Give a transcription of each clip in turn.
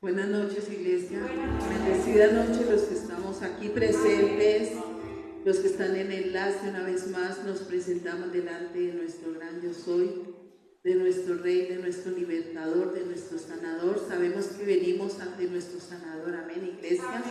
Buenas noches, iglesia. Bendecida noche los que estamos aquí presentes, los que están en enlace. Una vez más nos presentamos delante de nuestro gran yo soy, de nuestro Rey, de nuestro libertador, de nuestro sanador. Sabemos que venimos ante nuestro sanador, amén, iglesia,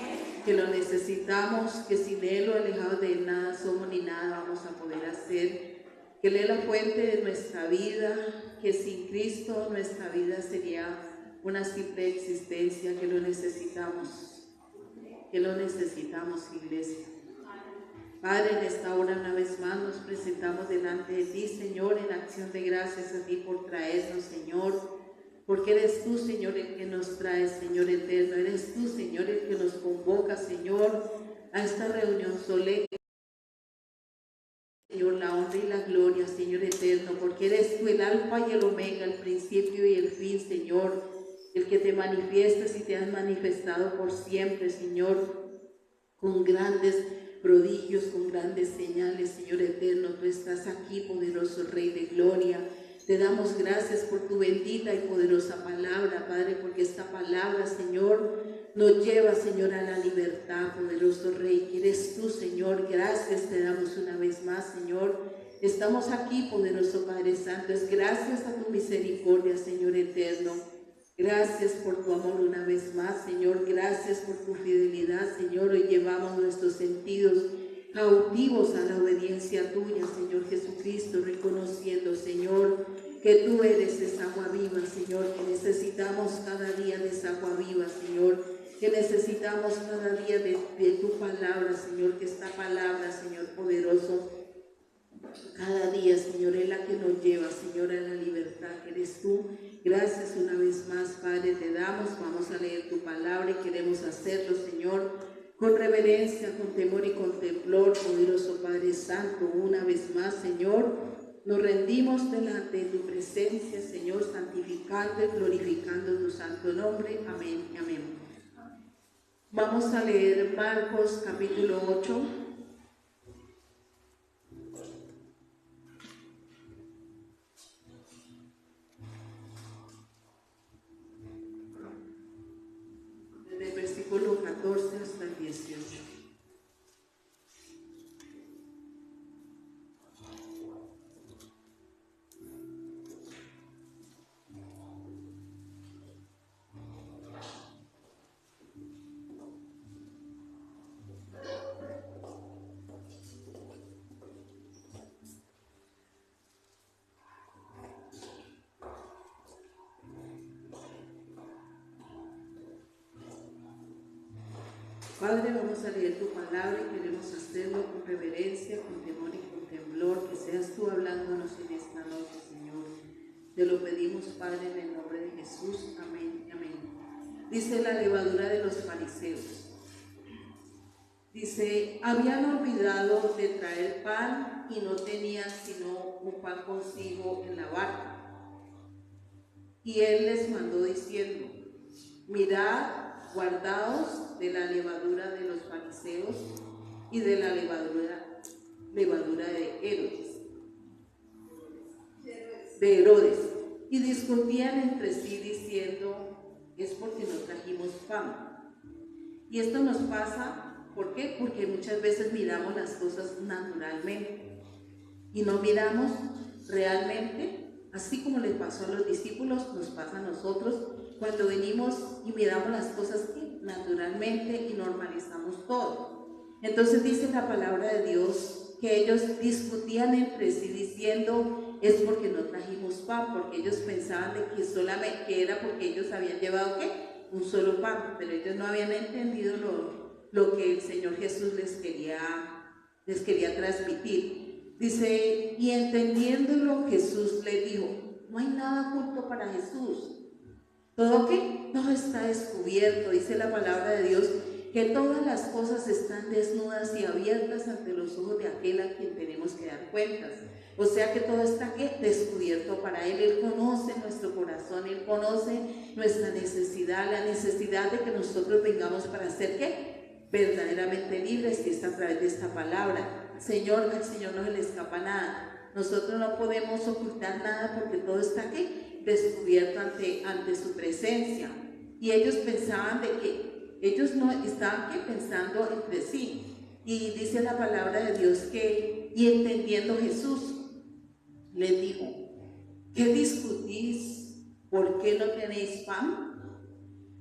que lo necesitamos, que sin Él o alejados de Él nada somos ni nada vamos a poder hacer, que Él es la fuente de nuestra vida, que sin Cristo nuestra vida sería una simple existencia, que lo necesitamos, iglesia. Padre, en esta hora una vez más nos presentamos delante de ti, Señor, en acción de gracias a ti por traernos, Señor, porque eres tú, Señor, el que nos trae, Señor eterno, eres tú, Señor, el que nos convoca, Señor, a esta reunión solemne. Señor, la honra y la gloria, Señor eterno, porque eres tú el alfa y el omega, el principio y el fin, Señor, el que te manifiestas y te has manifestado por siempre, Señor, con grandes prodigios, con grandes señales, Señor eterno. Tú estás aquí, poderoso Rey de gloria. Te damos gracias por tu bendita y poderosa palabra, Padre, porque esta palabra, Señor, nos lleva, Señor, a la libertad, poderoso Rey, que eres tú, Señor. Gracias te damos una vez más, Señor. Estamos aquí, poderoso Padre Santo. Es gracias a tu misericordia, Señor eterno. Gracias por tu amor una vez más, Señor. Gracias por tu fidelidad, Señor. Hoy llevamos nuestros sentidos cautivos a la obediencia tuya, Señor Jesucristo, reconociendo, Señor, que tú eres esa agua viva, Señor, que necesitamos cada día de esa agua viva, Señor, que necesitamos cada día de tu palabra, Señor, que esta palabra, Señor poderoso, cada día, Señor, es la que nos lleva, Señor, a la libertad que eres tú. Gracias una vez más, Padre, te damos. Vamos a leer tu palabra y queremos hacerlo, Señor, con reverencia, con temor y con temblor, poderoso Padre Santo. Una vez más, Señor, nos rendimos delante de tu presencia, Señor, santificando y glorificando tu santo nombre. Amén y amén. Vamos a leer Marcos capítulo 8. Desde el versículo 14 hasta el 18. Padre, vamos a leer tu palabra y queremos hacerlo con reverencia, con temor y con temblor, que seas tú hablándonos en esta noche, Señor. Te lo pedimos, Padre, en el nombre de Jesús. Amén y amén. Dice la levadura de los fariseos. Dice, habían olvidado de traer pan y no tenían sino un pan consigo en la barca. Y él les mandó diciendo, mirad, guardaos de la levadura de los fariseos y de la levadura de Herodes. Y discutían entre sí diciendo, es porque no trajimos pan. Y esto nos pasa, ¿por qué? Porque muchas veces miramos las cosas naturalmente y no miramos realmente, así como le pasó a los discípulos, nos pasa a nosotros cuando venimos y miramos las cosas naturalmente y normalizamos todo. Entonces dice la palabra de Dios que ellos discutían entre sí diciendo, es porque no trajimos pan, porque ellos pensaban de que solamente que era porque ellos habían llevado ¿qué? Un solo pan, pero ellos no habían entendido lo que el Señor Jesús les quería transmitir. Dice, y entendiéndolo Jesús le dijo, no hay nada oculto para Jesús. ¿Todo qué? Todo está descubierto. Dice la palabra de Dios que todas las cosas están desnudas y abiertas ante los ojos de aquel a quien tenemos que dar cuentas. O sea que todo está ¿qué? Descubierto para Él. Él conoce nuestro corazón, Él conoce nuestra necesidad, la necesidad de que nosotros vengamos para ser ¿qué? Verdaderamente libres, que es a través de esta palabra. Señor, al Señor no se le escapa nada. Nosotros no podemos ocultar nada porque todo está ¿qué? Descubierto ante su presencia. y ellos pensaban de que ellos no estaban pensando entre sí. Y dice la palabra de Dios que, y entendiendo Jesús, les dijo: ¿qué discutís? ¿Por qué no tenéis pan?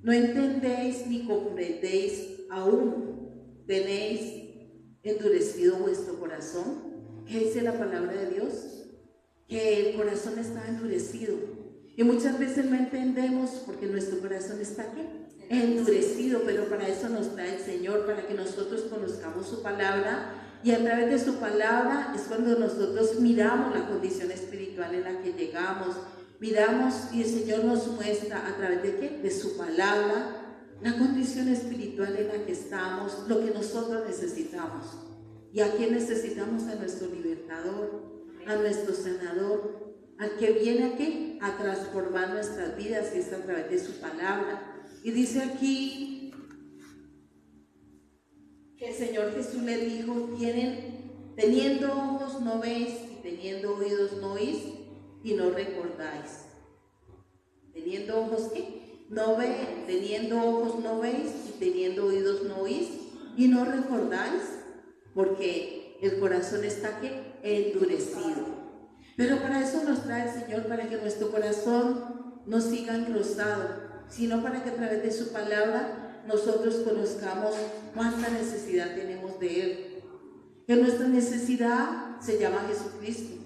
¿No entendéis ni comprendéis aún? ¿Tenéis endurecido vuestro corazón? ¿Qué dice la palabra de Dios? Que el corazón está endurecido. Y muchas veces no entendemos porque nuestro corazón está aquí endurecido, pero para eso nos trae el Señor, para que nosotros conozcamos su palabra, y a través de su palabra es cuando nosotros miramos la condición espiritual en la que llegamos, miramos y el Señor nos muestra a través de ¿qué? De su palabra, la condición espiritual en la que estamos, lo que nosotros necesitamos. ¿Y a quién necesitamos? A nuestro libertador, a nuestro sanador, al que viene aquí a transformar nuestras vidas, y es a través de su palabra. Y dice aquí que el Señor Jesús le dijo: teniendo ojos no veis, y teniendo oídos no oís, y no recordáis. Teniendo ojos ¿qué? No ve, teniendo ojos no veis, y teniendo oídos no oís, y no recordáis, porque el corazón está ¿qué? Endurecido. Pero para eso nos trae el Señor, para que nuestro corazón no siga engrosado, sino para que a través de su palabra nosotros conozcamos cuánta necesidad tenemos de Él. Que nuestra necesidad se llama Jesucristo,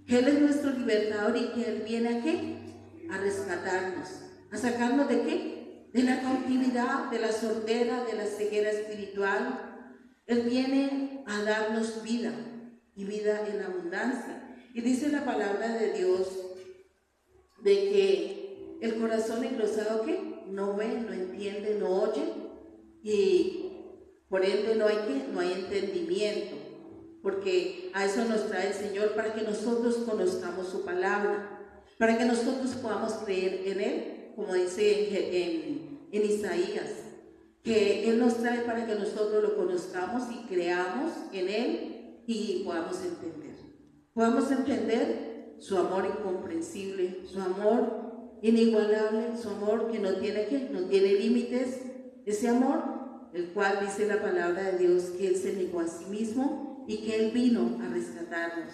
que Él es nuestro libertador y que Él viene ¿a qué? A rescatarnos, a sacarnos ¿de qué? De la cautividad, de la sordera, de la ceguera espiritual. Él viene a darnos vida, y vida en abundancia. Y dice la palabra de Dios de que el corazón engrosado ¿qué? No ve, no entiende, no oye, y por ende no hay entendimiento, porque a eso nos trae el Señor, para que nosotros conozcamos su palabra, para que nosotros podamos creer en Él, como dice en Isaías, que Él nos trae para que nosotros lo conozcamos y creamos en Él y podamos entender su amor incomprensible, su amor inigualable, su amor que no tiene límites, ese amor el cual dice la palabra de Dios que Él se negó a sí mismo y que Él vino a rescatarnos,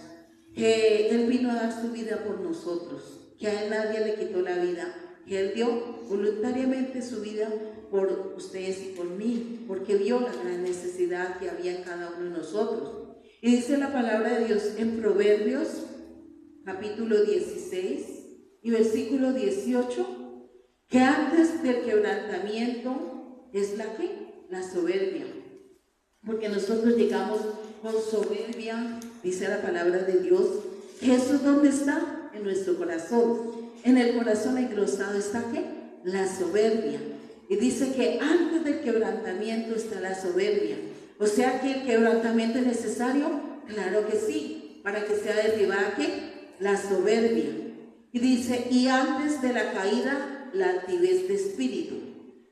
que Él vino a dar su vida por nosotros, que a Él nadie le quitó la vida, que Él dio voluntariamente su vida por ustedes y por mí, porque vio la gran necesidad que había en cada uno de nosotros. Y dice la palabra de Dios en Proverbios capítulo 16 y versículo 18, que antes del quebrantamiento es la soberbia, porque nosotros llegamos con soberbia, dice la palabra de Dios, que eso es donde está, en nuestro corazón. En el corazón engrosado está ¿qué? La soberbia. Y dice que antes del quebrantamiento está la soberbia. O sea que el quebrantamiento es necesario, claro que sí, para que sea derribada ¿qué? La soberbia. Y dice, y antes de la caída, la altivez de espíritu,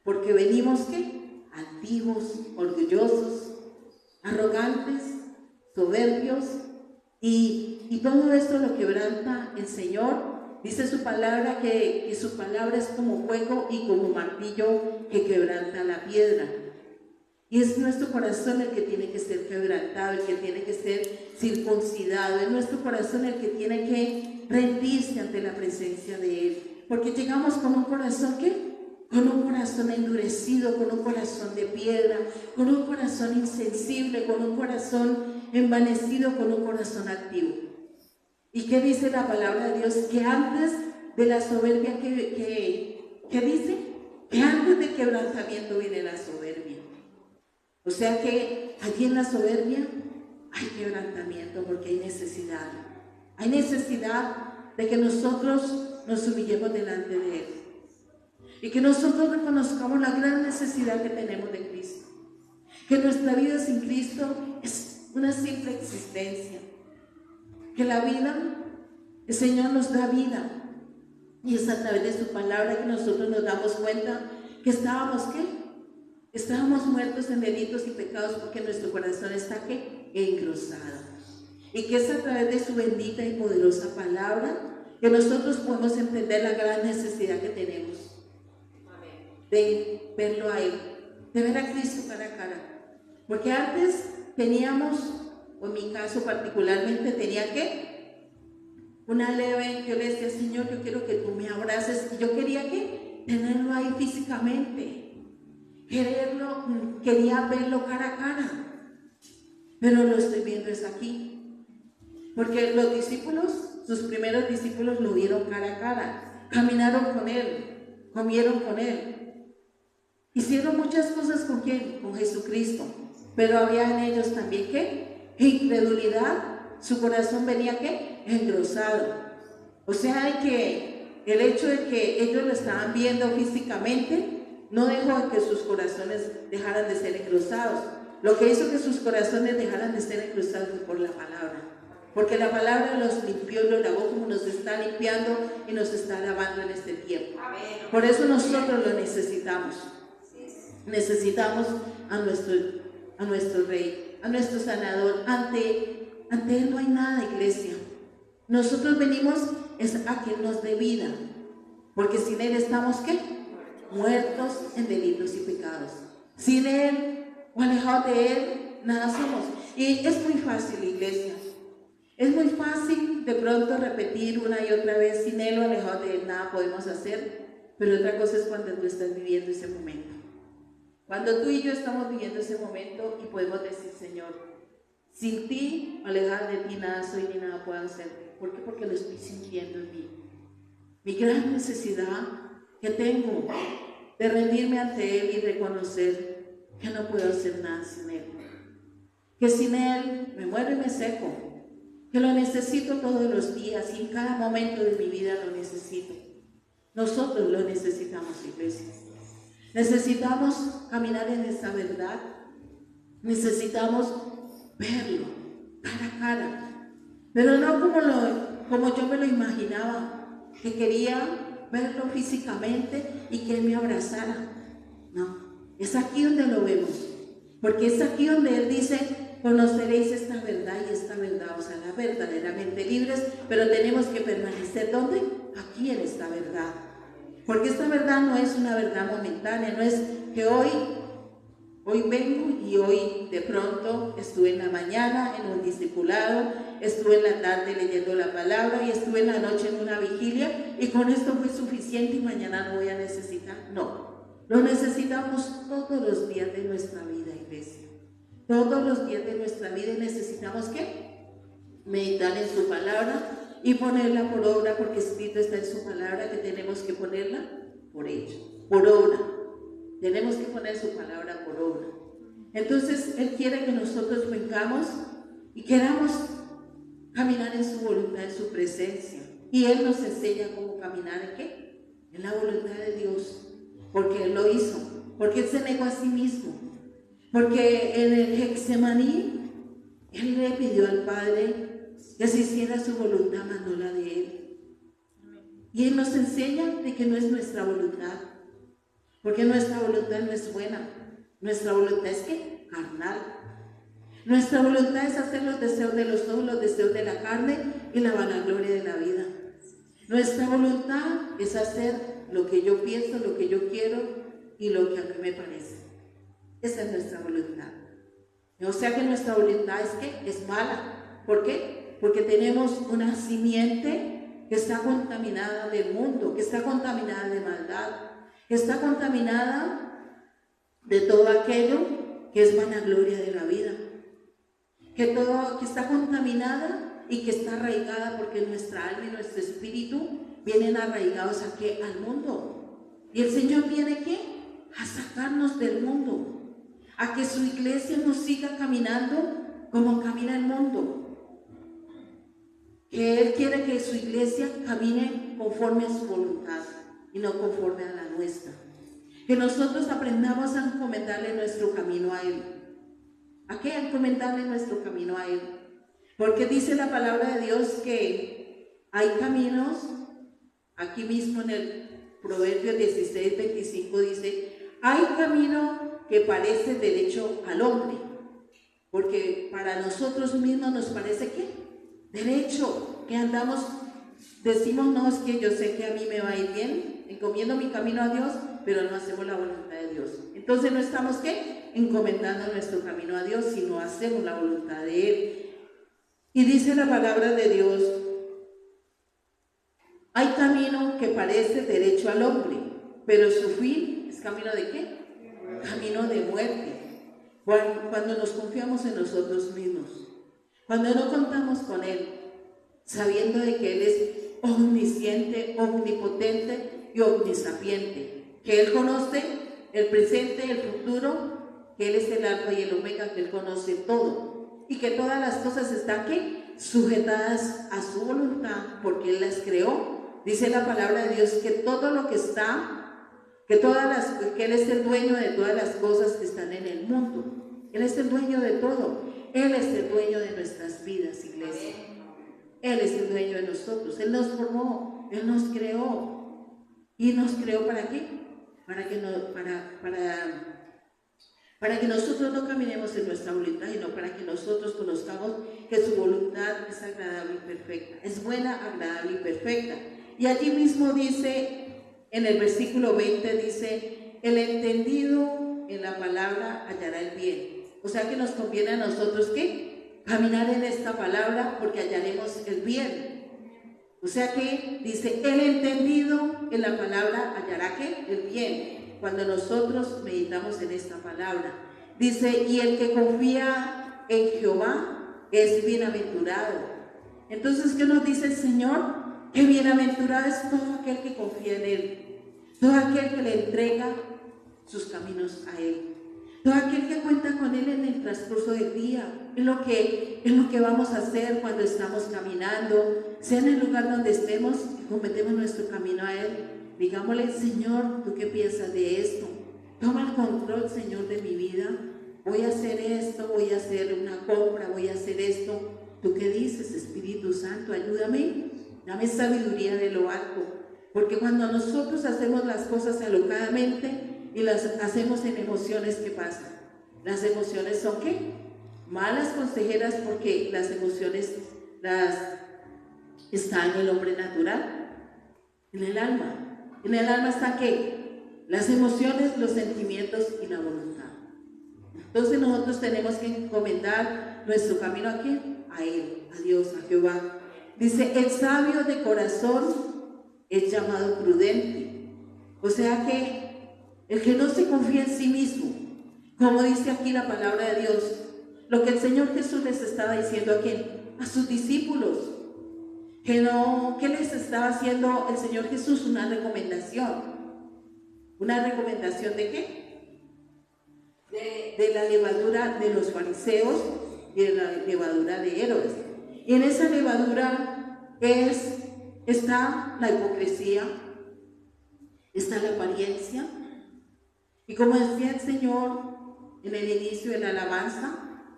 porque venimos ¿qué? Altivos, orgullosos, arrogantes, soberbios, y todo esto lo quebranta el Señor. Dice su palabra que su palabra es como fuego y como martillo que quebranta la piedra. Y es nuestro corazón el que tiene que ser quebrantado, el que tiene que ser circuncidado. Es nuestro corazón el que tiene que rendirse ante la presencia de Él. Porque llegamos con un corazón ¿qué? Con un corazón endurecido, con un corazón de piedra, con un corazón insensible, con un corazón envanecido, con un corazón activo. ¿Y qué dice la palabra de Dios? Que antes de la soberbia, ¿qué dice? Que antes del quebrantamiento viene la soberbia. O sea que allí en la soberbia hay quebrantamiento, porque hay necesidad. Hay necesidad de que nosotros nos humillemos delante de Él. Y que nosotros reconozcamos la gran necesidad que tenemos de Cristo. Que nuestra vida sin Cristo es una simple existencia. Que la vida, el Señor nos da vida. Y es a través de su palabra que nosotros nos damos cuenta que estábamos ¿qué? Estábamos muertos en delitos y pecados, porque nuestro corazón está ¿qué? Engrosado. Y que es a través de su bendita y poderosa palabra que nosotros podemos entender la gran necesidad que tenemos. de verlo a Él, de ver a Cristo cara a cara. Porque antes teníamos, o en mi caso particularmente, tenía que una leve, yo le decía, Señor, yo quiero que tú me abraces, y yo quería que tenerlo ahí físicamente, quería verlo cara a cara, pero lo estoy viendo es aquí, porque los discípulos, sus primeros discípulos lo vieron cara a cara, caminaron con Él, comieron con Él, hicieron muchas cosas con ¿quién? Con Jesucristo, pero había en ellos también ¿qué? Incredulidad, su corazón venía ¿qué? Engrosado. O sea que el hecho de que ellos lo estaban viendo físicamente no dejó que sus corazones dejaran de ser engrosados. Lo que hizo que sus corazones dejaran de ser engrosados fue por la palabra. Porque la palabra los limpió y los lavó como nos está limpiando y nos está lavando en este tiempo. Por eso nosotros lo necesitamos. Necesitamos a nuestro Rey, a nuestro Sanador. Ante Él no hay nada, iglesia. Nosotros venimos a que nos dé vida, porque sin Él estamos ¿qué? Muertos en delitos y pecados. Sin Él o alejados de Él, nada somos. Y es muy fácil, iglesia. Es muy fácil de pronto repetir una y otra vez, sin Él o alejados de Él, nada podemos hacer. Pero otra cosa es cuando tú estás viviendo ese momento. Cuando tú y yo estamos viviendo ese momento y podemos decir, Señor, sin ti, alejado de ti, nada soy ni nada puedo hacer. ¿Por qué? Porque lo estoy sintiendo en mí. Mi gran necesidad que tengo de rendirme ante Él y reconocer que no puedo hacer nada sin Él. Que sin Él me muero y me seco. Que lo necesito todos los días y en cada momento de mi vida lo necesito. Nosotros lo necesitamos, iglesia. Necesitamos caminar en esa verdad. Necesitamos verlo cara a cara. Pero no como yo me lo imaginaba, que quería verlo físicamente y que Él me abrazara. No, es aquí donde lo vemos. Porque es aquí donde Él dice, conoceréis esta verdad y esta verdad os hará verdaderamente libres, pero tenemos que permanecer, ¿dónde? Aquí en esta verdad. Porque esta verdad no es una verdad momentánea, no es que hoy vengo y hoy de pronto estuve en la mañana en un discipulado, estuve en la tarde leyendo la palabra y estuve en la noche en una vigilia y con esto fue suficiente y mañana no voy a necesitar. No, lo necesitamos todos los días de nuestra vida, iglesia. Todos los días de nuestra vida necesitamos ¿qué? Meditar en su palabra y ponerla por obra, porque escrito está en su palabra que tenemos que ponerla por hecho, por obra. Tenemos que poner su palabra por obra. Entonces Él quiere que nosotros vengamos y queramos caminar en su voluntad, en su presencia. Y Él nos enseña cómo caminar en ¿qué? En la voluntad de Dios, porque Él lo hizo, porque Él se negó a sí mismo, porque en el Getsemaní Él le pidió al Padre que se hiciera su voluntad, más no la de Él. Y Él nos enseña de que no es nuestra voluntad, porque nuestra voluntad no es buena. Nuestra voluntad es ¿qué? Carnal. Nuestra voluntad es hacer los deseos de los ojos, los deseos de la carne y la vanagloria de la vida. Nuestra voluntad es hacer lo que yo pienso, lo que yo quiero y lo que a mí me parece. Esa es nuestra voluntad. O sea que nuestra voluntad es ¿qué? Es mala. ¿Por qué? Porque tenemos una simiente que está contaminada del mundo, que está contaminada de maldad, que está contaminada de todo aquello que es vanagloria de la vida, que está contaminada y que está arraigada, porque nuestra alma y nuestro espíritu vienen arraigados aquí al mundo. Y el Señor viene ¿qué? A sacarnos del mundo, a que su iglesia no siga caminando como camina el mundo. Que Él quiere que su iglesia camine conforme a su voluntad y no conforme a la nuestra. Que nosotros aprendamos a encomendarle nuestro camino a Él. ¿A qué? A encomendarle nuestro camino a Él. Porque dice la palabra de Dios que hay caminos, aquí mismo en el Proverbio 16:25 dice, hay camino que parece derecho al hombre. Porque para nosotros mismos nos parece ¿qué? Derecho, que andamos, decimos, no, es que yo sé que a mí me va a ir bien, Encomiendo mi camino a Dios, pero no hacemos la voluntad de Dios. Entonces no estamos, ¿qué? Encomendando nuestro camino a Dios, sino hacemos la voluntad de Él. Y dice la palabra de Dios, hay camino que parece derecho al hombre, pero su fin es camino de ¿qué? Camino de muerte. Cuando nos confiamos en nosotros mismos, cuando no contamos con Él, sabiendo de que Él es omnisciente, omnipotente y omnisapiente, que Él conoce el presente, el futuro, que Él es el alfa y el omega, que Él conoce todo y que todas las cosas están ¿qué? Sujetadas a su voluntad, porque Él las creó. Dice la palabra de Dios que todo lo que está, que Él es el dueño de todas las cosas que están en el mundo. Él es el dueño de todo. Él es el dueño de nuestras vidas, iglesia. Él es el dueño de nosotros. Él nos formó, Él nos creó. ¿Y nos creó para qué? Para que nosotros no caminemos en nuestra voluntad, sino para que nosotros conozcamos que su voluntad es agradable y perfecta. Es buena, agradable y perfecta. Y allí mismo dice, en el versículo 20, dice, el entendido en la palabra hallará el bien. O sea que nos conviene a nosotros, ¿qué? Caminar en esta palabra porque hallaremos el bien. O sea que dice, el entendido en la palabra hallará ¿qué? El bien. Cuando nosotros meditamos en esta palabra. Dice, y el que confía en Jehová es bienaventurado. Entonces, ¿qué nos dice el Señor? Que bienaventurado es todo aquel que confía en Él, todo aquel que le entrega sus caminos a Él, todo aquel que cuenta con Él en el transcurso del día, en lo que vamos a hacer cuando estamos caminando, sea en el lugar donde estemos y cometemos nuestro camino a Él. Digámosle, Señor, ¿tú qué piensas de esto? Toma el control, Señor, de mi vida. Voy a hacer esto, voy a hacer una compra, voy a hacer esto. ¿Tú qué dices, Espíritu Santo? Ayúdame. Dame sabiduría de lo alto, porque cuando nosotros hacemos las cosas alocadamente y las hacemos en emociones, ¿qué pasa? Las emociones son ¿qué? Malas consejeras, porque las emociones están en el hombre natural, en el alma. En el alma están ¿qué? Las emociones, los sentimientos y la voluntad. Entonces nosotros tenemos que encomendar nuestro camino ¿a quién? A Él, a Dios, a Jehová. Dice, el sabio de corazón es llamado prudente. O sea que el que no se confía en sí mismo, como dice aquí la palabra de Dios, lo que el Señor Jesús les estaba diciendo a quién, a sus discípulos, que les estaba haciendo el Señor Jesús una recomendación. ¿Una recomendación de qué? De la levadura de los fariseos y de la levadura de Herodes. Y en esa levadura está la hipocresía, está la apariencia. Y como decía el Señor en el inicio de la alabanza,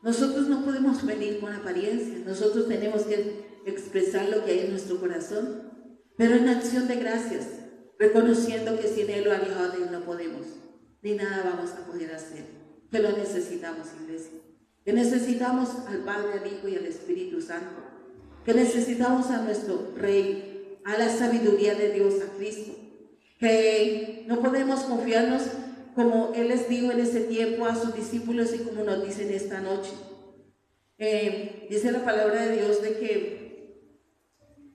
nosotros no podemos venir con apariencia. Nosotros tenemos que expresar lo que hay en nuestro corazón, pero en acción de gracias, reconociendo que sin Él o alejado de Él no podemos, ni nada vamos a poder hacer. Que lo necesitamos, iglesia. Que necesitamos al Padre, al Hijo y al Espíritu Santo, que necesitamos a nuestro Rey, a la sabiduría de Dios, a Cristo, que no podemos confiarnos como Él les dijo en ese tiempo a sus discípulos y como nos dicen esta noche. Dice la palabra de Dios de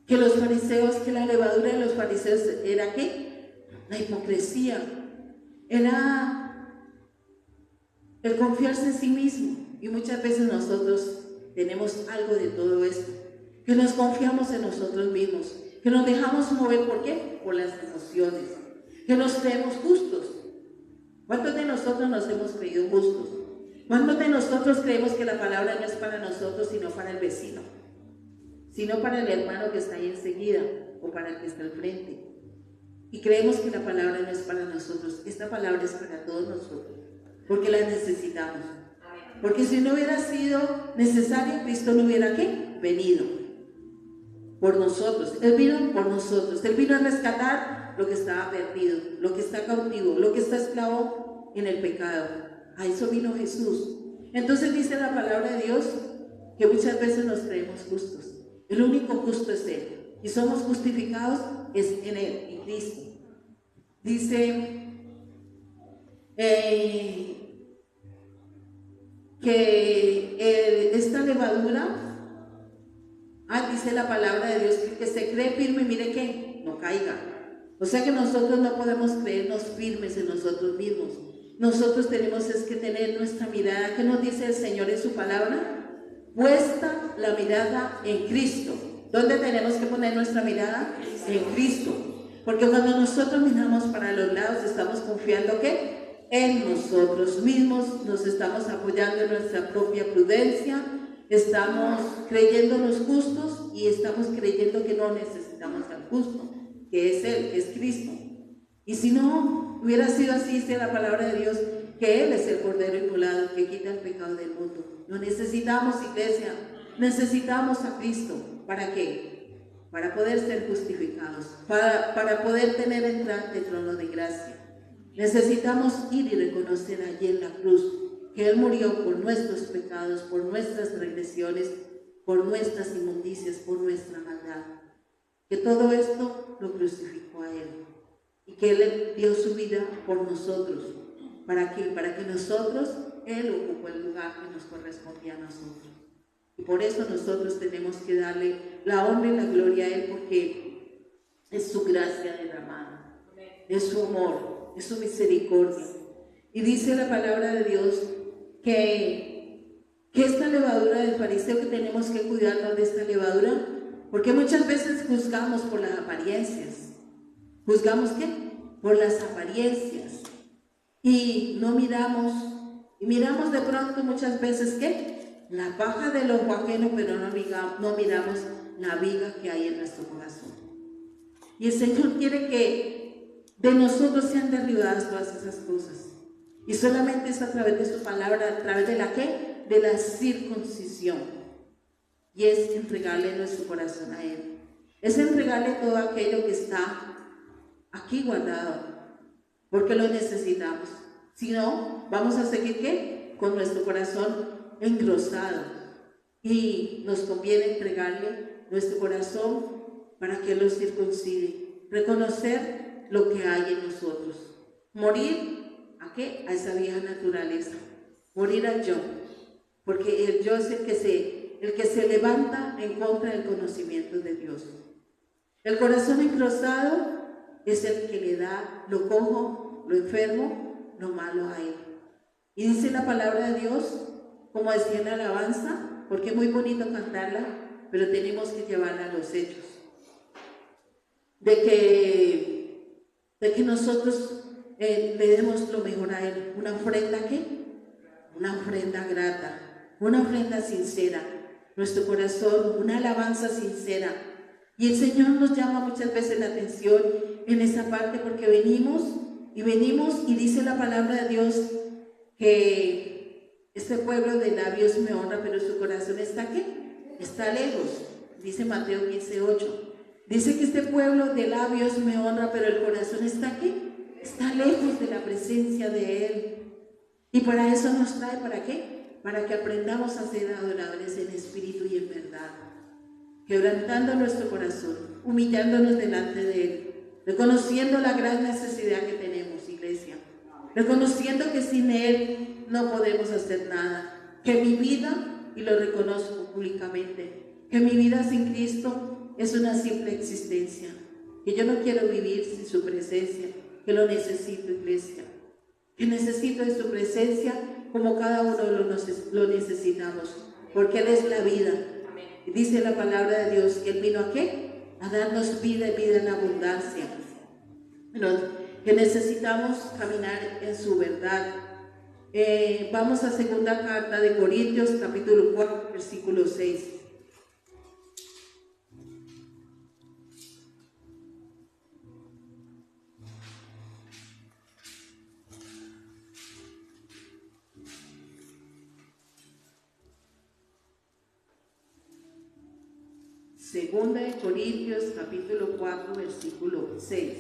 que los fariseos, que la levadura de los fariseos era ¿qué? La hipocresía, era el confiarse en sí mismo. Y muchas veces nosotros tenemos algo de todo esto, que nos confiamos en nosotros mismos, que nos dejamos mover, ¿por qué? Por las emociones, que nos creemos justos. ¿Cuántos de nosotros nos hemos creído justos? ¿Cuántos de nosotros creemos que la palabra no es para nosotros, sino para el vecino? Sino para el hermano que está ahí enseguida o para el que está al frente. Y creemos que la palabra no es para nosotros. Esta palabra es para todos nosotros, porque la necesitamos. Porque si no hubiera sido necesario, Cristo no hubiera ¿qué? Venido por nosotros. Él vino por nosotros. Él vino a rescatar lo que estaba perdido, lo que está cautivo, lo que está esclavo en el pecado. A eso vino Jesús. Entonces dice la palabra de Dios que muchas veces nos creemos justos. El único justo es Él. Y somos justificados es en Él, en Cristo. dice que esta levadura, dice la palabra de Dios que se cree firme, mire que no caiga. O sea que nosotros no podemos creernos firmes en nosotros mismos. Nosotros tenemos es que tener nuestra mirada, ¿qué nos dice el Señor en su palabra? Puesta la mirada en Cristo. ¿Dónde tenemos que poner nuestra mirada? En Cristo. Porque cuando nosotros miramos para los lados, estamos confiando que en nosotros mismos, nos estamos apoyando en nuestra propia prudencia, estamos creyéndonos justos y estamos creyendo que no necesitamos al justo, que es Él, que es Cristo. Y si no hubiera sido así, dice la palabra de Dios, que Él es el Cordero Inmolado que quita el pecado del mundo. No necesitamos, iglesia, necesitamos a Cristo. ¿Para qué? Para poder ser justificados, para poder tener entrada ante el trono de gracia. Necesitamos ir y reconocer allí en la cruz que Él murió por nuestros pecados, por nuestras transgresiones, por nuestras inmundicias, por nuestra maldad. Que todo esto lo crucificó a Él y que Él dio su vida por nosotros. ¿Para qué? Para que nosotros, Él ocupó el lugar que nos correspondía a nosotros. Y por eso nosotros tenemos que darle la honra y la gloria a Él, porque es su gracia derramada, es su amor, es su misericordia. Y dice la palabra de Dios que esta levadura del fariseo, que tenemos que cuidarnos de esta levadura, porque muchas veces juzgamos por las apariencias. ¿Juzgamos qué? Por las apariencias. Y no miramos, y miramos de pronto muchas veces ¿qué? La paja del ojo ajeno, pero no miramos la viga que hay en nuestro corazón. Y el Señor quiere que de nosotros sean derribadas todas esas cosas. Y solamente es a través de su palabra, a través de la ¿qué? De la circuncisión. Y es entregarle nuestro corazón a Él. Es entregarle todo aquello que está aquí guardado, porque lo necesitamos. Si no, vamos a seguir ¿qué? Con nuestro corazón engrosado. Y nos conviene entregarle nuestro corazón para que Él lo circuncide. Reconocer lo que hay en nosotros. Morir ¿a qué? A esa vieja naturaleza. Morir al yo. Porque el yo es el que se levanta en contra del conocimiento de Dios. El corazón engrosado es el que le da lo cojo, lo enfermo, lo malo a Él. Y dice la palabra de Dios, como decía en la alabanza, porque es muy bonito cantarla, pero tenemos que llevarla a los hechos. De que nosotros le demos lo mejor a Él. ¿Una ofrenda qué? Una ofrenda grata, una ofrenda sincera. Nuestro corazón, una alabanza sincera. Y el Señor nos llama muchas veces la atención en esa parte, porque venimos y dice la palabra de Dios que este pueblo de labios me honra, pero su corazón está ¿qué? Está lejos. Dice Mateo 15:8. Dice que este pueblo de labios me honra, pero el corazón está ¿qué? Está lejos de la presencia de Él. Y para eso nos trae, ¿para qué? Para que aprendamos a ser adoradores en espíritu y en verdad. Quebrantando nuestro corazón, humillándonos delante de Él, reconociendo la gran necesidad que tenemos, iglesia, reconociendo que sin Él no podemos hacer nada, que mi vida, y lo reconozco públicamente, que mi vida sin Cristo es una simple existencia, que yo no quiero vivir sin su presencia, que lo necesito, iglesia, que necesito de su presencia como cada uno lo necesitamos, porque Él es la vida. Y dice la palabra de Dios que Él vino ¿a qué? A darnos vida y vida en abundancia. Pero que necesitamos caminar en su verdad. Vamos a segunda carta de Corintios, capítulo 4, versículo 6. Segunda de Corintios, capítulo 4, versículo 6.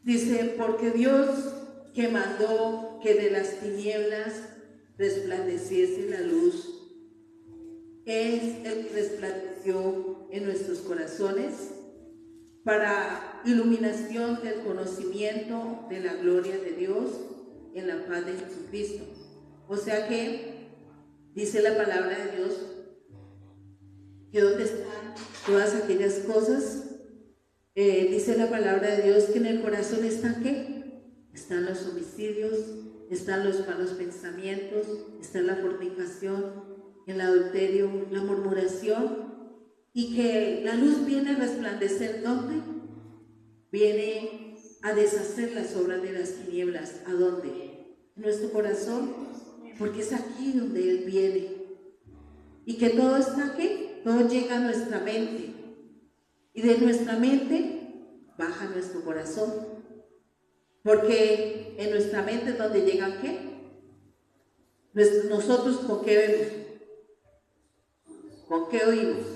Dice, porque Dios que mandó que de las tinieblas resplandeciese la luz. Es el que resplandeció en nuestros corazones para iluminación del conocimiento de la gloria de Dios en la paz de Jesucristo. O sea que dice la palabra de Dios que donde están todas aquellas cosas, dice la palabra de Dios que en el corazón están ¿qué? Están los homicidios, están los malos pensamientos, está la fornicación, el adulterio, la murmuración, y que la luz viene a resplandecer ¿dónde? Viene a deshacer las obras de las tinieblas. ¿A dónde? En nuestro corazón, porque es aquí donde Él viene. Y que todo está aquí, todo llega a nuestra mente. Y de nuestra mente baja a nuestro corazón. Porque en nuestra mente es donde llega ¿qué? Nosotros ¿con qué vemos? ¿Con qué oímos?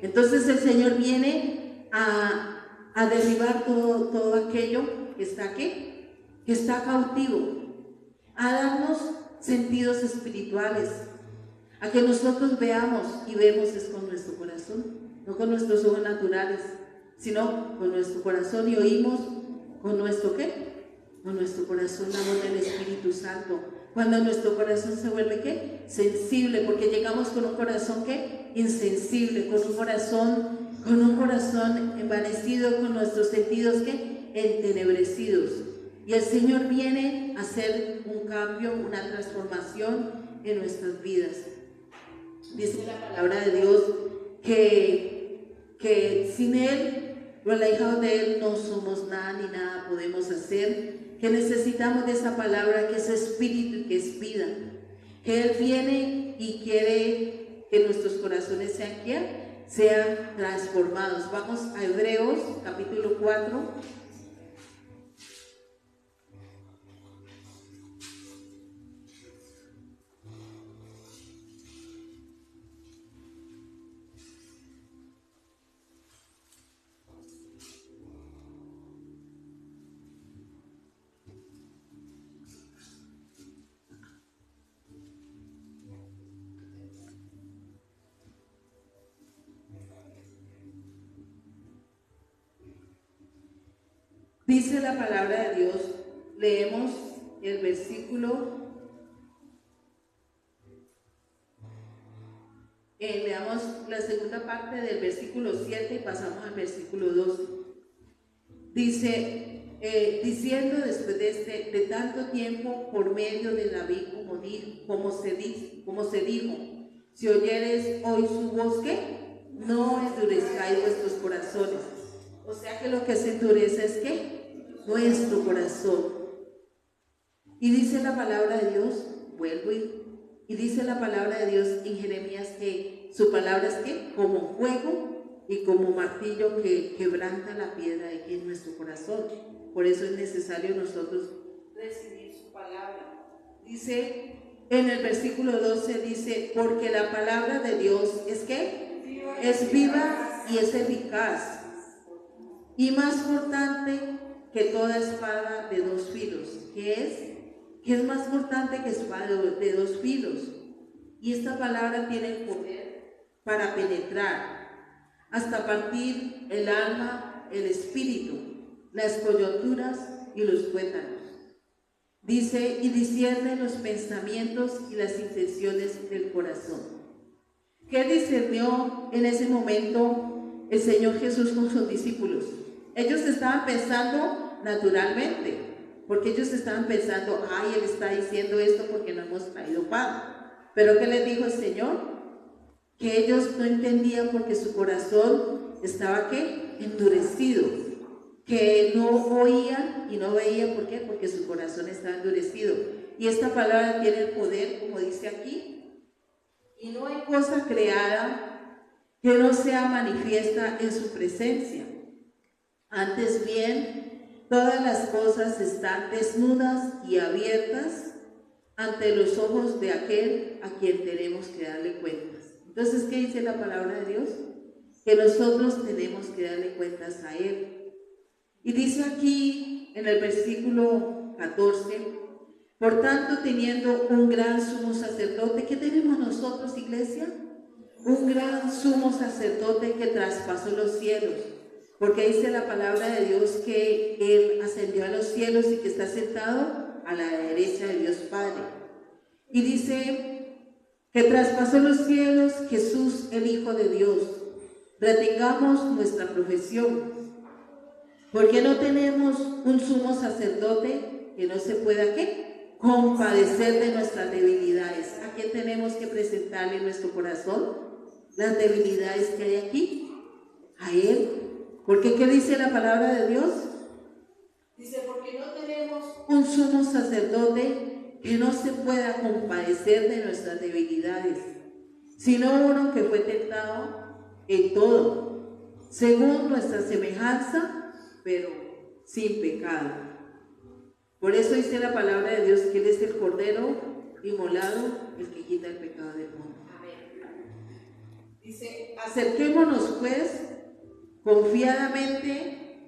Entonces el Señor viene a derribar todo aquello que está aquí, que está cautivo, a darnos sentidos espirituales, a que nosotros veamos y vemos es con nuestro corazón, no con nuestros ojos naturales, sino con nuestro corazón, y oímos con nuestro ¿qué? Con nuestro corazón la voz del Espíritu Santo. Cuando nuestro corazón se vuelve ¿qué? Sensible, porque llegamos con un corazón ¿qué? Insensible, con un corazón envanecido, con nuestros sentidos ¿qué? Entenebrecidos. Y el Señor viene a hacer un cambio, una transformación en nuestras vidas. Dice la palabra de Dios que sin Él, los alejados de Él, no somos nada ni nada podemos hacer, que necesitamos de esa palabra que es espíritu y que es vida, que Él viene y quiere que nuestros corazones sean transformados. Vamos a Hebreos capítulo 4. Dice la palabra de Dios, leemos el versículo, leamos la segunda parte del versículo 7 y pasamos al versículo 12. Dice, diciendo después de tanto tiempo por medio de David, como se dijo, si oyeres hoy su voz, ¿qué? No endurezcáis vuestros corazones. O sea que lo que se endurece es ¿qué? Nuestro corazón. Y dice la palabra de Dios, y dice la palabra de Dios en Jeremías que su palabra es ¿qué? Como fuego y como martillo que quebranta la piedra en nuestro corazón. Por eso es necesario nosotros recibir su palabra. Dice en el versículo 12, dice, porque la palabra de Dios es ¿qué? Es viva y es eficaz y más cortante que toda espada de dos filos. ¿Qué es más cortante que espada de dos filos? Y esta palabra tiene el poder para penetrar hasta partir el alma, el espíritu, las coyunturas y los tuétanos. Dice, y discierne los pensamientos y las intenciones del corazón. ¿Qué discernió en ese momento el Señor Jesús con sus discípulos? Ellos estaban pensando naturalmente, porque ellos estaban pensando, ay, Él está diciendo esto porque no hemos traído pan. Pero ¿qué les dijo el Señor? Que ellos no entendían porque su corazón estaba ¿qué? Endurecido, que no oían y no veían. ¿Por qué? Porque su corazón estaba endurecido. Y esta palabra tiene el poder, como dice aquí, y no hay cosa creada que no sea manifiesta en su presencia. Antes bien, todas las cosas están desnudas y abiertas ante los ojos de aquel a quien tenemos que darle cuentas. Entonces, ¿qué dice la palabra de Dios? Que nosotros tenemos que darle cuentas a Él. Y dice aquí en el versículo 14, Por tanto, teniendo un gran sumo sacerdote, ¿qué tenemos nosotros, iglesia? Un gran sumo sacerdote que traspasó los cielos, porque dice la palabra de Dios que Él ascendió a los cielos y que está sentado a la derecha de Dios Padre. Y dice que traspasó los cielos Jesús, el Hijo de Dios. Retengamos nuestra profesión, porque no tenemos un sumo sacerdote que no se pueda, ¿qué?, compadecer de nuestras debilidades. ¿A quién tenemos que presentarle nuestro corazón? Las debilidades que hay aquí, a Él. Porque ¿qué dice la palabra de Dios? Dice, porque no tenemos un sumo sacerdote que no se pueda compadecer de nuestras debilidades, sino uno que fue tentado en todo, según nuestra semejanza, pero sin pecado. Por eso dice la palabra de Dios que Él es el Cordero inmolado, el que quita el pecado del mundo. Dice, acerquémonos pues confiadamente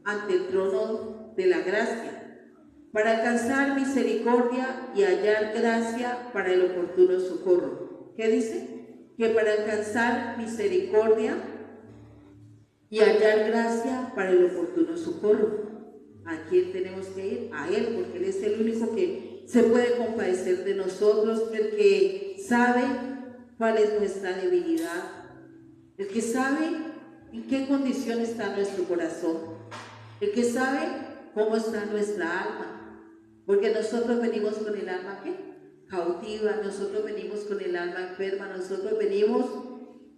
ante el trono de la gracia, para alcanzar misericordia y hallar gracia para el oportuno socorro. ¿Qué dice? Que para alcanzar misericordia y hallar gracia para el oportuno socorro. ¿A quién tenemos que ir? A Él, porque Él es el único que se puede compadecer de nosotros, el que sabe cuál es nuestra debilidad, el que sabe en qué condición está nuestro corazón, el que sabe cómo está nuestra alma, porque nosotros venimos con el alma, ¿qué?, cautiva, nosotros venimos con el alma enferma, nosotros venimos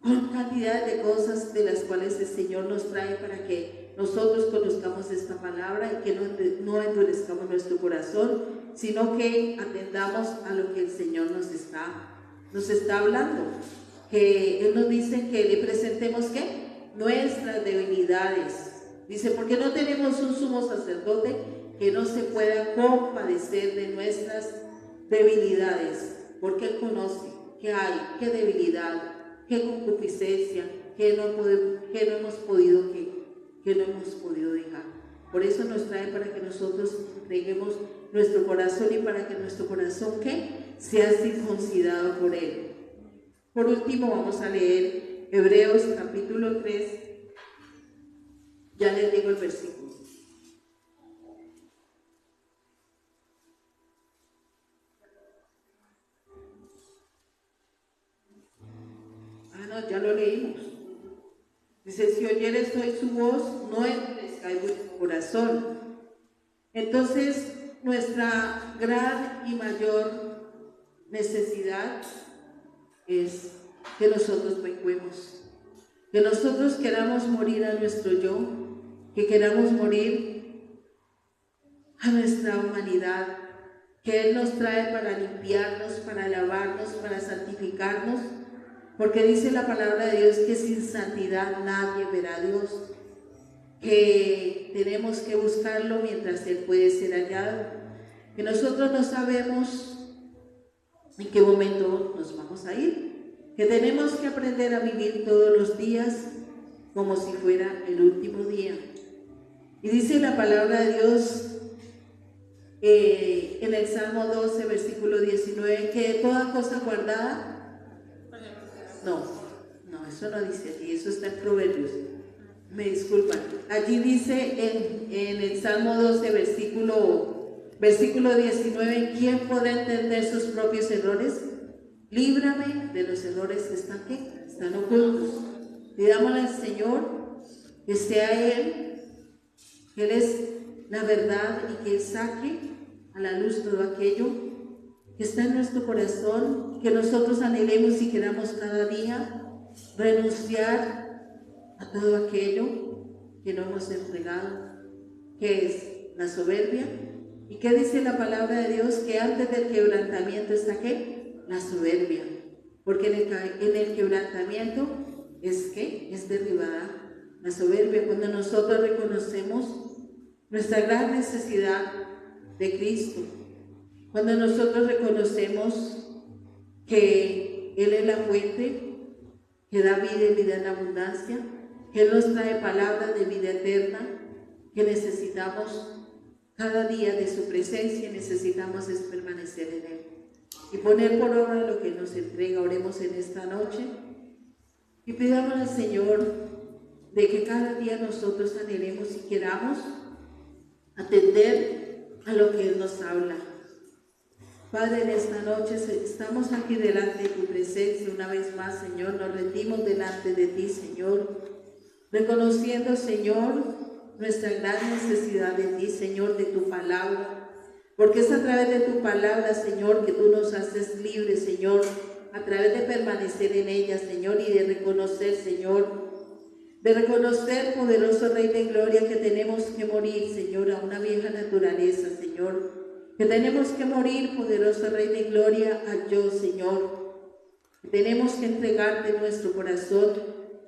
con cantidad de cosas de las cuales el Señor nos trae para que nosotros conozcamos esta palabra y que no endurezcamos nuestro corazón, sino que atendamos a lo que el Señor nos está hablando. Que Él nos dice que le presentemos, ¿qué?, nuestras debilidades. Dice, porque no tenemos un sumo sacerdote que no se pueda compadecer de nuestras debilidades, porque Él conoce qué hay, qué debilidad, qué concupiscencia, que no hemos podido dejar. Por eso nos trae para que nosotros entreguemos nuestro corazón y para que nuestro corazón, ¿qué?, sea circuncidado por Él. Por último, vamos a leer Hebreos capítulo 3. Ya les digo el versículo. Ya lo leímos. Dice, si oyeres hoy su voz, no endurezcáis vuestro corazón. Entonces, nuestra gran y mayor necesidad es que nosotros pequemos, que nosotros queramos morir a nuestro yo, que queramos morir a nuestra humanidad, que Él nos trae para limpiarnos, para lavarnos, para santificarnos, porque dice la palabra de Dios que sin santidad nadie verá a Dios, que tenemos que buscarlo mientras Él puede ser hallado, que nosotros no sabemos en qué momento nos vamos a ir, que tenemos que aprender a vivir todos los días como si fuera el último día. Y dice la palabra de Dios en el Salmo 12, versículo 19, que toda cosa guardada, no, eso no dice aquí, eso está en Proverbios, me disculpan. Allí dice en el Salmo 12, versículo 19, ¿quién podrá entender sus propios errores? Líbrame de los errores que están ocultos. Pidámosle al Señor que sea Él, que Él es la verdad y que Él saque a la luz todo aquello que está en nuestro corazón, que nosotros anhelemos y queramos cada día renunciar a todo aquello que no hemos entregado, que es la soberbia. ¿Y qué dice la palabra de Dios? Que antes del quebrantamiento está ¿qué? La soberbia, porque en el quebrantamiento es derribada la soberbia, cuando nosotros reconocemos nuestra gran necesidad de Cristo, cuando nosotros reconocemos que Él es la fuente que da vida y vida en abundancia, que Él nos trae palabras de vida eterna, que necesitamos cada día de su presencia, necesitamos es permanecer en Él y poner por obra lo que nos entrega. Oremos en esta noche y pidamos al Señor de que cada día nosotros anhelemos y queramos atender a lo que Él nos habla. Padre, en esta noche estamos aquí delante de tu presencia una vez más, Señor. Nos rendimos delante de ti, Señor, reconociendo, Señor, nuestra gran necesidad de ti, Señor, de tu palabra, porque es a través de tu palabra, Señor, que tú nos haces libres, Señor, a través de permanecer en ella, Señor, y de reconocer, Señor, poderoso Rey de Gloria, que tenemos que morir, Señor, a una vieja naturaleza, Señor, que tenemos que morir, poderoso Rey de Gloria, a yo, Señor, que tenemos que entregarte nuestro corazón,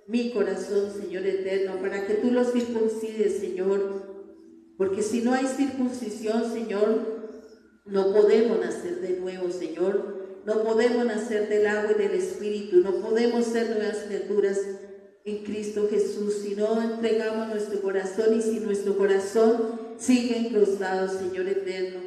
mi corazón, Señor eterno, para que tú lo circuncides, Señor, porque si no hay circuncisión, Señor, no podemos nacer de nuevo, Señor, no podemos nacer del agua y del Espíritu, no podemos ser nuevas criaturas en Cristo Jesús si no entregamos nuestro corazón y si nuestro corazón sigue encrustado, Señor eterno.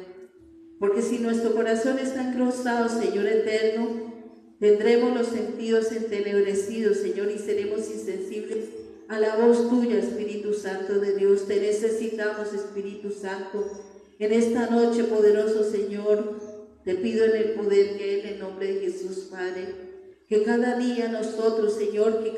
Porque si nuestro corazón está encrustado, Señor eterno, tendremos los sentidos entenebrecidos, Señor, y seremos insensibles a la voz tuya, Espíritu Santo de Dios. Te necesitamos, Espíritu Santo. En esta noche, poderoso Señor, te pido en el poder que es en el nombre de Jesús, Padre, que cada día nosotros, Señor, en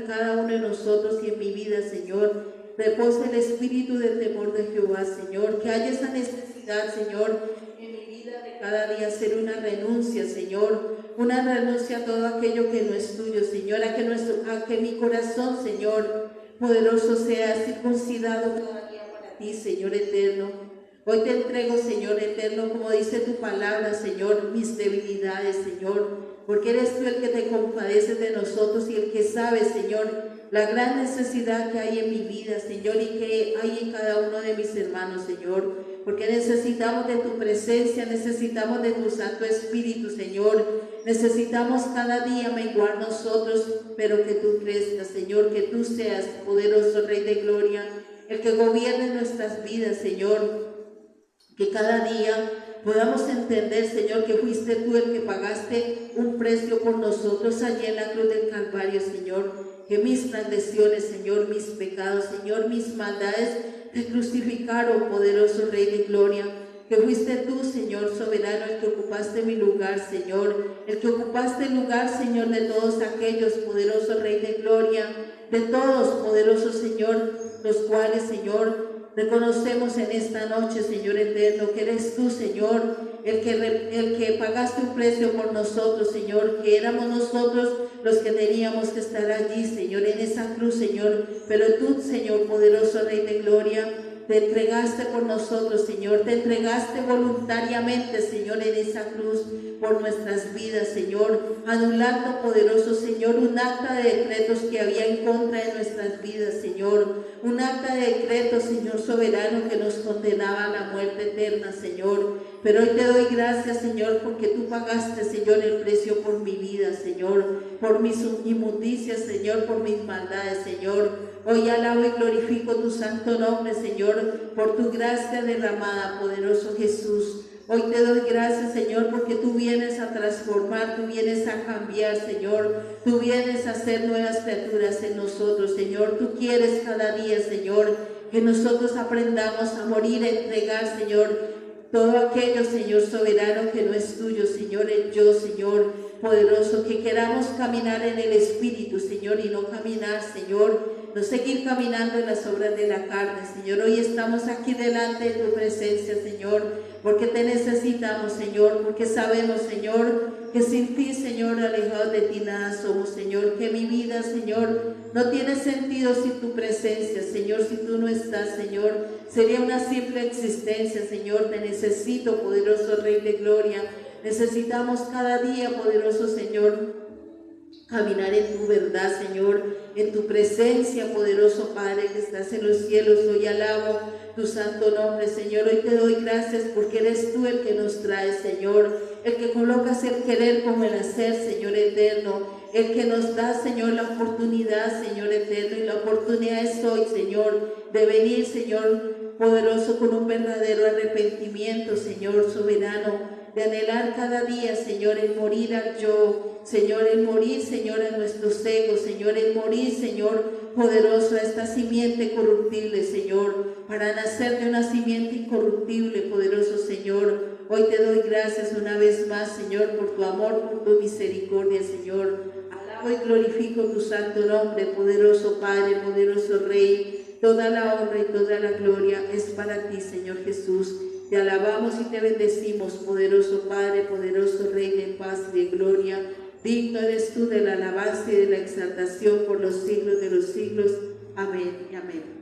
cada uno de nosotros y en mi vida, Señor, repose el espíritu del temor de Jehová, Señor, que haya esa necesidad, Señor, en mi vida de cada día hacer una renuncia, Señor, una renuncia a todo aquello que no es tuyo, Señor, a que mi corazón, Señor, poderoso, sea circuncidado cada día para ti, Señor eterno. Hoy te entrego, Señor eterno, como dice tu palabra, Señor, mis debilidades, Señor, porque eres tú el que te compadeces de nosotros y el que sabe, Señor, la gran necesidad que hay en mi vida, Señor, y que hay en cada uno de mis hermanos, Señor, porque necesitamos de tu presencia, necesitamos de tu Santo Espíritu, Señor, necesitamos cada día menguar nosotros, pero que tú crezcas, Señor, que tú seas poderoso Rey de Gloria, el que gobierne nuestras vidas, Señor, que cada día podamos entender, Señor, que fuiste tú el que pagaste un precio por nosotros allí en la cruz del Calvario, Señor, que mis transgresiones, Señor, mis pecados, Señor, mis maldades te crucificaron, poderoso Rey de Gloria, que fuiste tú, Señor soberano, el que ocupaste mi lugar, Señor, el que ocupaste el lugar, Señor, de todos aquellos, poderoso Rey de Gloria, de todos, poderoso Señor, los cuales, Señor, reconocemos en esta noche, Señor eterno, que eres tú, Señor, el que pagaste un precio por nosotros, Señor, que éramos nosotros los que teníamos que estar allí, Señor, en esa cruz, Señor, pero tú, Señor, poderoso Rey de Gloria, te entregaste por nosotros, Señor, te entregaste voluntariamente, Señor, en esa cruz por nuestras vidas, Señor, anulando, poderoso Señor, un acta de decretos que había en contra de nuestras vidas, Señor, un acta de decretos, Señor soberano, que nos condenaba a la muerte eterna, Señor, pero hoy te doy gracias, Señor, porque tú pagaste, Señor, el precio por mi vida, Señor, por mis inmundicias, Señor, por mis maldades, Señor. Hoy alabo y glorifico tu santo nombre, Señor, por tu gracia derramada, poderoso Jesús. Hoy te doy gracias, Señor, porque tú vienes a transformar, tú vienes a cambiar, Señor. Tú vienes a hacer nuevas criaturas en nosotros, Señor. Tú quieres cada día, Señor, que nosotros aprendamos a morir, a entregar, Señor, todo aquello, Señor soberano, que no es tuyo, Señor, el yo, Señor poderoso, que queramos caminar en el Espíritu, Señor, y no caminar, Señor, no seguir caminando en las obras de la carne, Señor. Hoy estamos aquí delante de tu presencia, Señor, porque te necesitamos, Señor, porque sabemos, Señor, que sin ti, Señor, alejados de ti nada somos, Señor, que mi vida, Señor, no tiene sentido sin tu presencia, Señor, si tú no estás, Señor, sería una simple existencia, Señor. Te necesito, poderoso Rey de Gloria. Necesitamos cada día, poderoso Señor, caminar en tu verdad, Señor, en tu presencia, poderoso Padre que estás en los cielos. Hoy alabo tu santo nombre, Señor. Hoy te doy gracias porque eres tú el que nos trae, Señor, el que colocas el querer como el hacer, Señor eterno, el que nos da, Señor, la oportunidad, Señor eterno, y la oportunidad es hoy, Señor, de venir, Señor, poderoso, con un verdadero arrepentimiento, Señor soberano, de anhelar cada día, Señor, el morir al yo, Señor, el morir, Señor, a nuestros egos, Señor, el morir, Señor, poderoso, a esta simiente corruptible, Señor, para nacer de una simiente incorruptible, poderoso Señor. Hoy te doy gracias una vez más, Señor, por tu amor, por tu misericordia, Señor. Alabo y glorifico tu santo nombre, poderoso Padre, poderoso Rey. Toda la honra y toda la gloria es para ti, Señor Jesús. Te alabamos y te bendecimos, poderoso Padre, poderoso Rey de paz y de gloria. Digno eres tú de la alabanza y de la exaltación por los siglos de los siglos. Amén y amén.